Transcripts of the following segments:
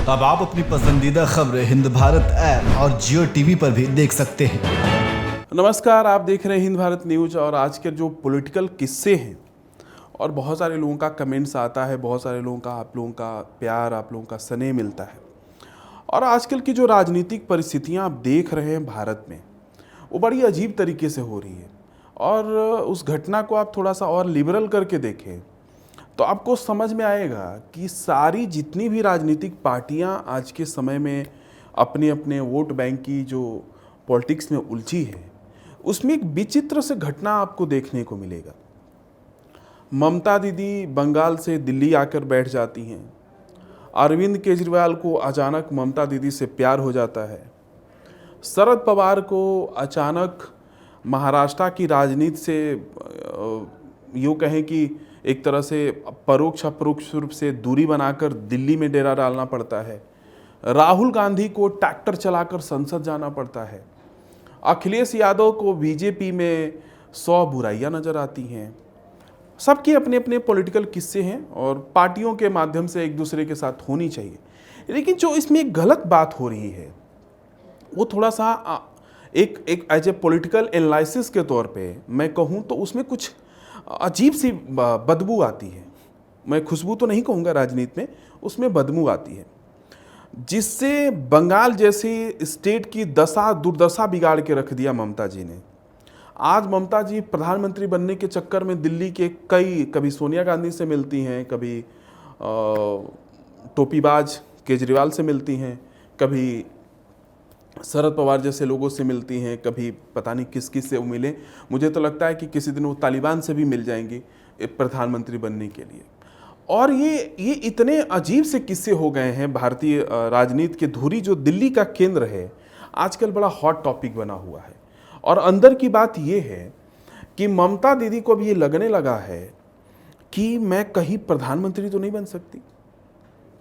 अब आप अपनी पसंदीदा खबरें हिंद भारत ऐप और जियो टीवी पर भी देख सकते हैं। नमस्कार, आप देख रहे हैं हिंद भारत न्यूज। और आज के जो पॉलिटिकल किस्से हैं और बहुत सारे लोगों का कमेंट्स आता है, बहुत सारे लोगों का आप लोगों का प्यार, आप लोगों का स्नेह मिलता है। और आजकल की जो राजनीतिक परिस्थितियां आप देख रहे हैं भारत में, वो बड़ी अजीब तरीके से हो रही है। और उस घटना को आप थोड़ा सा और लिबरल करके देखें तो आपको समझ में आएगा कि सारी जितनी भी राजनीतिक पार्टियां आज के समय में अपने अपने वोट बैंक की जो पॉलिटिक्स में उलझी है, उसमें एक विचित्र से घटना आपको देखने को मिलेगा। ममता दीदी बंगाल से दिल्ली आकर बैठ जाती हैं। अरविंद केजरीवाल को अचानक ममता दीदी से प्यार हो जाता है। शरद पवार को अचानक महाराष्ट्र की राजनीति से यूँ कहें कि एक तरह से परोक्ष अपरोक्ष रूप से दूरी बनाकर दिल्ली में डेरा डालना पड़ता है। राहुल गांधी को ट्रैक्टर चलाकर संसद जाना पड़ता है। अखिलेश यादव को बीजेपी में 100 बुराइयां नजर आती हैं। सबके अपने अपने पॉलिटिकल किस्से हैं और पार्टियों के माध्यम से एक दूसरे के साथ होनी चाहिए। लेकिन जो इसमें एक गलत बात हो रही है, वो थोड़ा सा एक एज ए पॉलिटिकल एनालिसिस के तौर पे मैं कहूँ तो उसमें कुछ अजीब सी बदबू आती है। मैं खुशबू तो नहीं कहूँगा राजनीति में, उसमें बदबू आती है, जिससे बंगाल जैसी स्टेट की दुर्दशा बिगाड़ के रख दिया ममता जी ने। आज ममता जी प्रधानमंत्री बनने के चक्कर में दिल्ली के कभी सोनिया गांधी से मिलती हैं, कभी टोपीबाज केजरीवाल से मिलती हैं, कभी शरद पवार जैसे लोगों से मिलती हैं, कभी पता नहीं किस किस से वो मिले। मुझे तो लगता है कि किसी दिन वो तालिबान से भी मिल जाएंगी प्रधानमंत्री बनने के लिए। और ये इतने अजीब से किस्से हो गए हैं। भारतीय राजनीति की धुरी जो दिल्ली का केंद्र है, आजकल बड़ा हॉट टॉपिक बना हुआ है। और अंदर की बात ये है कि ममता दीदी को भी ये लगने लगा है कि मैं कहीं प्रधानमंत्री तो नहीं बन सकती,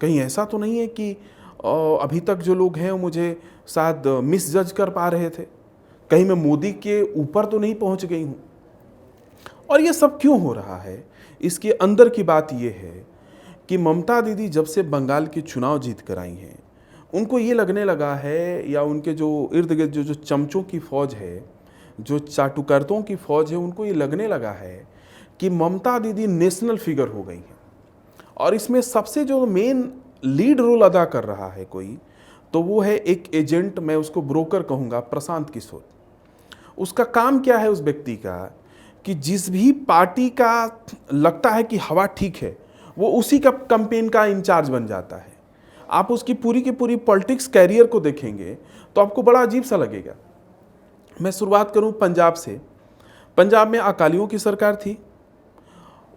कहीं ऐसा तो नहीं है कि अभी तक जो लोग हैं वो मुझे शायद मिस जज कर पा रहे थे, कहीं मैं मोदी के ऊपर तो नहीं पहुंच गई हूं। और ये सब क्यों हो रहा है, इसके अंदर की बात ये है कि ममता दीदी जब से बंगाल के चुनाव जीत कर आई हैं, उनको ये लगने लगा है, या उनके जो इर्द गिर्द जो चमचों की फौज है, जो चाटुकर्तों की फौज है, उनको ये लगने लगा है कि ममता दीदी नेशनल फिगर हो गई हैं। और इसमें सबसे जो मेन लीड रोल अदा कर रहा है कोई, तो वो है एक एजेंट, मैं उसको ब्रोकर कहूँगा, प्रशांत किशोर। उसका काम क्या है उस व्यक्ति का कि जिस भी पार्टी का लगता है कि हवा ठीक है, वो उसी का कैंपेन का इंचार्ज बन जाता है। आप उसकी पूरी की पूरी पॉलिटिक्स कैरियर को देखेंगे तो आपको बड़ा अजीब सा लगेगा। मैं शुरुआत करूं पंजाब से। पंजाब में अकालियों की सरकार थी।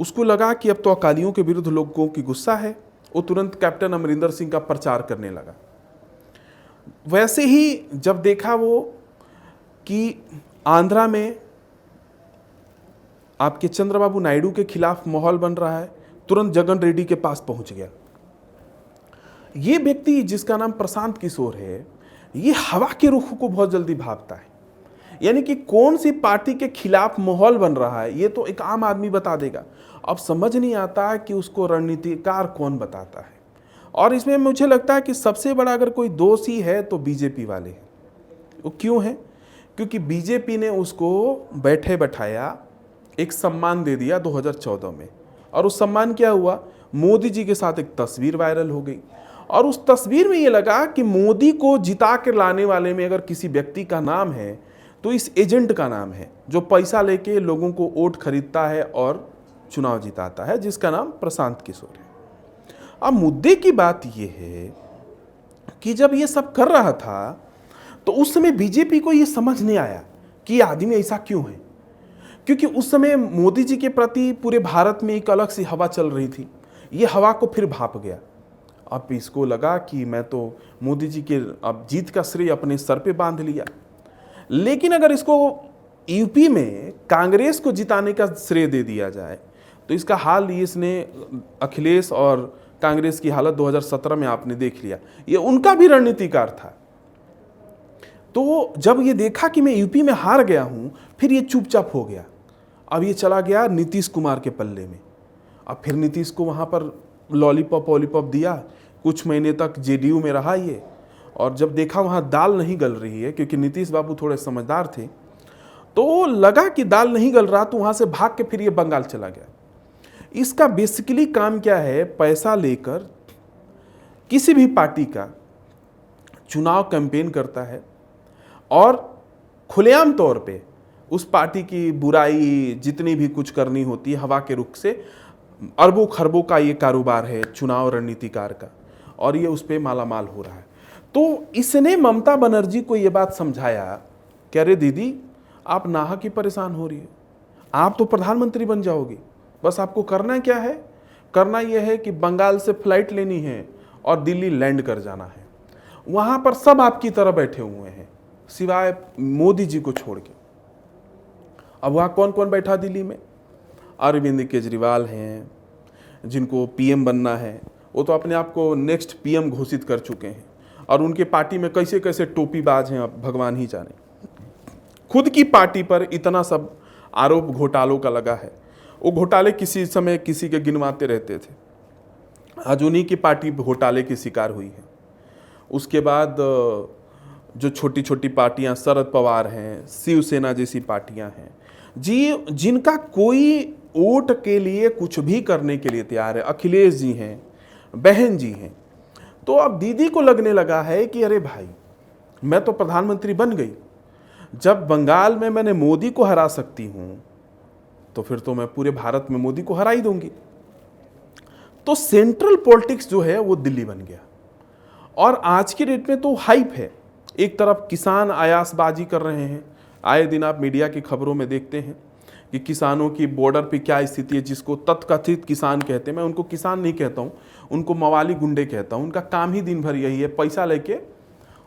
उसको लगा कि अब तो अकालियों के विरुद्ध लोगों की गुस्सा है, वो तुरंत कैप्टन अमरिंदर सिंह का प्रचार करने लगा। वैसे ही जब देखा वो कि आंध्रा में आपके चंद्रबाबू नायडू के खिलाफ माहौल बन रहा है, तुरंत जगन रेड्डी के पास पहुंच गया। ये व्यक्ति जिसका नाम प्रशांत किशोर है, ये हवा के रुख को बहुत जल्दी भापता है। यानी कि कौन सी पार्टी के खिलाफ माहौल बन रहा है, ये तो एक आम आदमी बता देगा। अब समझ नहीं आता कि उसको रणनीतिकार कौन बताता है। और इसमें मुझे लगता है कि सबसे बड़ा अगर कोई दोषी है तो बीजेपी वाले हैं। वो क्यों है? क्योंकि बीजेपी ने उसको बैठे बैठाया एक सम्मान दे दिया 2014 में। और उस सम्मान क्या हुआ, मोदी जी के साथ एक तस्वीर वायरल हो गई। और उस तस्वीर में ये लगा कि मोदी को जिता कर लाने वाले में अगर किसी व्यक्ति का नाम है तो इस एजेंट का नाम है, जो पैसा लेके लोगों को वोट खरीदता है और चुनाव जिताता है, जिसका नाम प्रशांत किशोर है। अब मुद्दे की बात यह है कि जब ये सब कर रहा था तो उस समय बीजेपी को ये समझ नहीं आया कि ये आदमी ऐसा क्यों है। क्योंकि उस समय मोदी जी के प्रति पूरे भारत में एक अलग सी हवा चल रही थी। ये हवा को फिर भाप गया। अब इसको लगा कि मैं तो मोदी जी के अब जीत का श्रेय अपने सर पे बांध लिया। लेकिन अगर इसको यूपी में कांग्रेस को जिताने का श्रेय दे दिया जाए तो इसका हाल इसने अखिलेश और कांग्रेस की हालत 2017 में आपने देख लिया। ये उनका भी रणनीतिकार था। तो जब ये देखा कि मैं यूपी में हार गया हूं, फिर ये चुपचाप हो गया। अब ये चला गया नीतीश कुमार के पल्ले में। अब फिर नीतीश को वहां पर लॉलीपॉप वॉलीपॉप दिया कुछ महीने तक जेडीयू में रहा ये, और जब देखा वहाँ दाल नहीं गल रही है, क्योंकि नीतीश बाबू थोड़े समझदार थे, तो लगा कि दाल नहीं गल रहा, तो वहाँ से भाग के फिर ये बंगाल चला गया। इसका बेसिकली काम क्या है, पैसा लेकर किसी भी पार्टी का चुनाव कैंपेन करता है और खुलेआम तौर पे उस पार्टी की बुराई जितनी भी कुछ करनी होती है हवा के रुख से, अरबों खरबों का ये कारोबार है चुनाव रणनीतिकार का, और ये उस पर मालामाल हो रहा है। तो इसने ममता बनर्जी को ये बात समझाया कि अरे दीदी, आप नाहक ही परेशान हो रही है, आप तो प्रधानमंत्री बन जाओगी, बस आपको करना क्या है, करना यह है कि बंगाल से फ्लाइट लेनी है और दिल्ली लैंड कर जाना है। वहाँ पर सब आपकी तरह बैठे हुए हैं सिवाय मोदी जी को छोड़ के। अब वहाँ कौन कौन बैठा दिल्ली में? अरविंद केजरीवाल हैं, जिनको पीएम बनना है, वो तो अपने आप को नेक्स्ट पीएम घोषित कर चुके हैं, और उनके पार्टी में कैसे कैसे टोपीबाज हैं अब भगवान ही जाने। खुद की पार्टी पर इतना सब आरोप घोटालों का लगा है, वो घोटाले किसी समय किसी के गिनवाते रहते थे, आज उन्हीं की पार्टी घोटाले की शिकार हुई है। उसके बाद जो छोटी छोटी पार्टियां, शरद पवार हैं, शिवसेना जैसी पार्टियां हैं जी, जिनका कोई वोट के लिए कुछ भी करने के लिए तैयार है, अखिलेश जी हैं, बहन जी हैं। तो अब दीदी को लगने लगा है कि अरे भाई, मैं तो प्रधानमंत्री बन गई, जब बंगाल में मैंने मोदी को हरा सकती हूं तो फिर तो मैं पूरे भारत में मोदी को हरा ही दूंगी। तो सेंट्रल पॉलिटिक्स जो है वो दिल्ली बन गया, और आज के डेट में तो हाइप है। एक तरफ किसान आयासबाजी कर रहे हैं, आए दिन आप मीडिया की खबरों में देखते हैं कि किसानों की बॉर्डर पे क्या स्थिति है, जिसको तथाकथित किसान कहते हैं। मैं उनको किसान नहीं कहता हूँ, उनको मवाली गुंडे कहता हूँ। उनका काम ही दिन भर यही है, पैसा लेके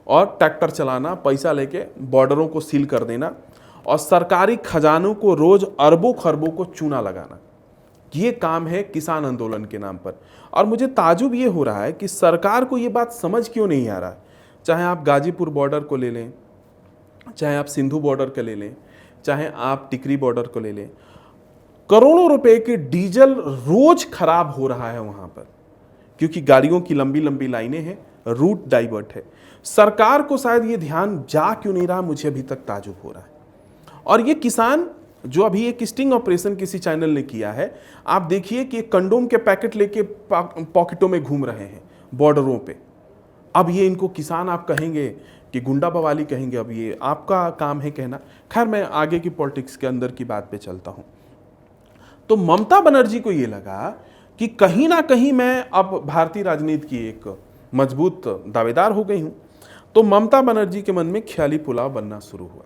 और ट्रैक्टर चलाना, पैसा लेके बॉर्डरों को सील कर देना और सरकारी खजानों को रोज अरबों खरबों को चूना लगाना। ये काम है किसान आंदोलन के नाम पर। और मुझे ताजुब ये हो रहा है कि सरकार को ये बात समझ क्यों नहीं आ रहा है। चाहे आप गाजीपुर बॉर्डर को ले लें, चाहे आप सिंधु बॉर्डर को ले लें, चाहे आप टिकरी बॉर्डर को ले लें, करोड़ों रुपए के डीजल रोज खराब हो रहा है वहां पर, क्योंकि गाड़ियों की लंबी लंबी लाइनें हैं, रूट डाइवर्ट है। सरकार को शायद ये ध्यान जा क्यों नहीं रहा, मुझे अभी तक ताजुब हो रहा है। और ये किसान जो अभी एक स्टिंग ऑपरेशन किसी चैनल ने किया है, आप देखिए कि कंडोम के पैकेट लेके पॉकेटों में घूम रहे हैं बॉर्डरों पे। अब ये इनको किसान आप कहेंगे कि गुंडा बवाली कहेंगे, अब ये आपका काम है कहना। खैर, मैं आगे की पॉलिटिक्स के अंदर की बात पे चलता हूं। तो ममता बनर्जी को ये लगा कि कहीं ना कहीं मैं अब भारतीय राजनीति की एक मजबूत दावेदार हो गई हूं। तो ममता बनर्जी के मन में ख्याली पुलाव बनना शुरू हुआ,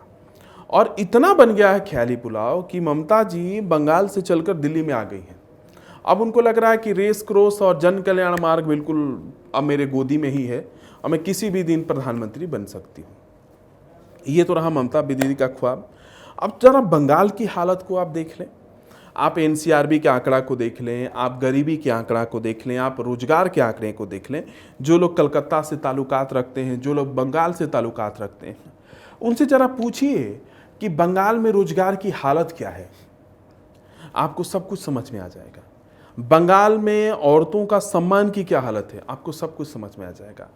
और इतना बन गया है ख्याली पुलाव कि ममता जी बंगाल से चलकर दिल्ली में आ गई हैं। अब उनको लग रहा है कि रेस क्रॉस और जन कल्याण मार्ग बिल्कुल अब मेरे गोदी में ही है और मैं किसी भी दिन प्रधानमंत्री बन सकती हूँ। ये तो रहा ममता दीदी का ख्वाब। अब जरा बंगाल की हालत को आप देख लें, आप एनसीआरबी के आंकड़ा को देख लें, आप गरीबी के आंकड़ा को देख लें, आप रोजगार के आंकड़े को देख लें। जो लोग कलकत्ता से ताल्लुकात रखते हैं, जो लोग बंगाल से ताल्लुकात रखते हैं, उनसे जरा पूछिए कि बंगाल में रोजगार की हालत क्या है, आपको सब कुछ समझ में आ जाएगा। बंगाल में औरतों का सम्मान की क्या हालत है, आपको सब कुछ समझ में आ जाएगा।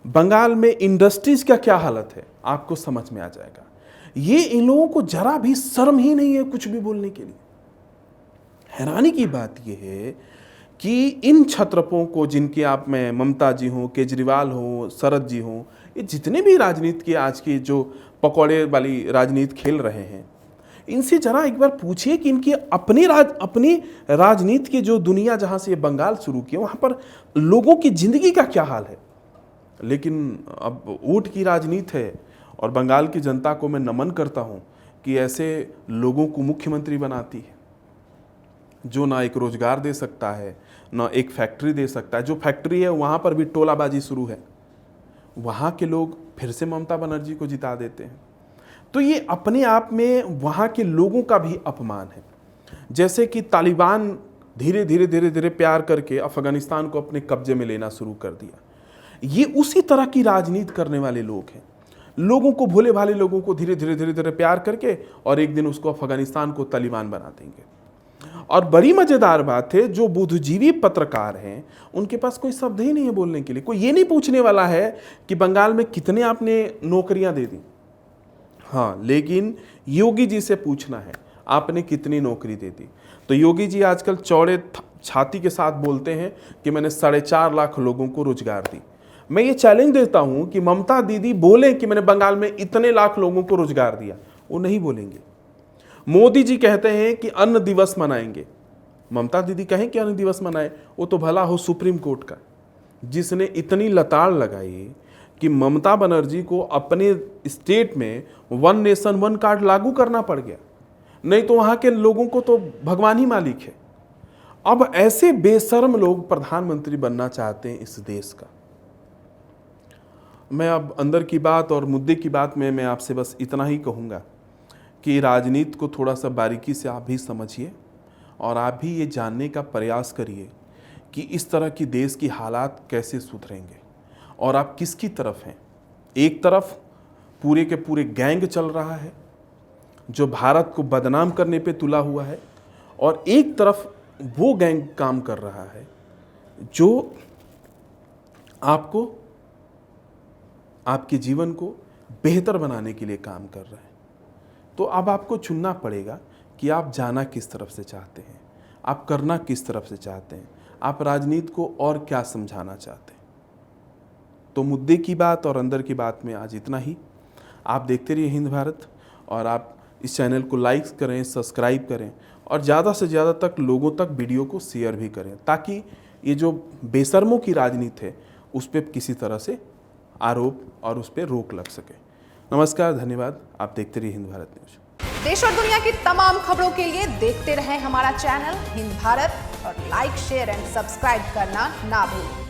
बंगाल में इंडस्ट्रीज का क्या हालत है, आपको समझ में आ जाएगा। ये इन लोगों को जरा भी शर्म ही नहीं है कुछ भी बोलने के लिए। हैरानी की बात यह है कि इन छत्रपों को, जिनके आप में ममता जी हो, केजरीवाल हो, शरद जी हो, ये जितने भी राजनीति के आज की जो पकौड़े वाली राजनीति खेल रहे हैं, इनसे जरा एक बार पूछिए कि इनकी अपनी राजनीति की जो दुनिया जहाँ से ये बंगाल शुरू किया, वहाँ पर लोगों की जिंदगी का क्या हाल है। लेकिन अब वोट की राजनीति है, और बंगाल की जनता को मैं नमन करता हूँ कि ऐसे लोगों को मुख्यमंत्री बनाती है, जो ना एक रोजगार दे सकता है, ना एक फैक्ट्री दे सकता है। जो फैक्ट्री है वहाँ पर भी टोलाबाजी शुरू है, वहाँ के लोग फिर से ममता बनर्जी को जिता देते हैं। तो ये अपने आप में वहाँ के लोगों का भी अपमान है। जैसे कि तालिबान धीरे धीरे प्यार करके अफगानिस्तान को अपने कब्जे में लेना शुरू कर दिया, ये उसी तरह की राजनीति करने वाले लोग हैं। लोगों को, भोले भाले लोगों को धीरे धीरे प्यार करके और एक दिन उसको अफगानिस्तान को तालिबान बना देंगे। और बड़ी मजेदार बात है, जो बुद्धिजीवी पत्रकार हैं उनके पास कोई शब्द ही नहीं है बोलने के लिए। कोई ये नहीं पूछने वाला है कि बंगाल में कितने आपने नौकरियां दे दी, हाँ, लेकिन योगी जी से पूछना है आपने कितनी नौकरी दे दी। तो योगी जी आजकल चौड़े छाती के साथ बोलते हैं कि मैंने 4.5 लाख लोगों को रोजगार दी। मैं ये चैलेंज देता हूं कि ममता दीदी बोले कि मैंने बंगाल में इतने लाख लोगों को रोजगार दिया, वो नहीं बोलेंगे। मोदी जी कहते हैं कि अन्न दिवस मनाएंगे, ममता दीदी कहें कि अन्न दिवस मनाए, वो तो भला हो सुप्रीम कोर्ट का, जिसने इतनी लताड़ लगाई कि ममता बनर्जी को अपने स्टेट में 1 नेशन 1 कार्ड लागू करना पड़ गया, नहीं तो वहां के लोगों को तो भगवान ही मालिक है। अब ऐसे बेशर्म लोग प्रधानमंत्री बनना चाहते हैं इस देश का। मैं अब अंदर की बात और मुद्दे की बात में मैं आपसे बस इतना ही कहूँगा कि राजनीति को थोड़ा सा बारीकी से आप भी समझिए और आप भी ये जानने का प्रयास करिए कि इस तरह की देश की हालात कैसे सुधरेंगे और आप किसकी तरफ हैं। एक तरफ पूरे के पूरे गैंग चल रहा है जो भारत को बदनाम करने पे तुला हुआ है, और एक तरफ वो गैंग काम कर रहा है जो आपको, आपके जीवन को बेहतर बनाने के लिए काम कर रहा है। तो अब आपको चुनना पड़ेगा कि आप जाना किस तरफ से चाहते हैं, आप करना किस तरफ से चाहते हैं, आप राजनीति को और क्या समझाना चाहते हैं। तो मुद्दे की बात और अंदर की बात में आज इतना ही। आप देखते रहिए हिंद भारत, और आप इस चैनल को लाइक करें, सब्सक्राइब करें, और ज़्यादा से ज़्यादा तक लोगों तक वीडियो को शेयर भी करें, ताकि ये जो बेशर्मों की राजनीति है उस पर किसी तरह से आरोप और उस पर रोक लग सके। नमस्कार, धन्यवाद। आप देखते रहिए हिंद भारत न्यूज। देश और दुनिया की तमाम खबरों के लिए देखते रहें हमारा चैनल हिंद भारत और लाइक, शेयर एंड सब्सक्राइब करना ना भूलें।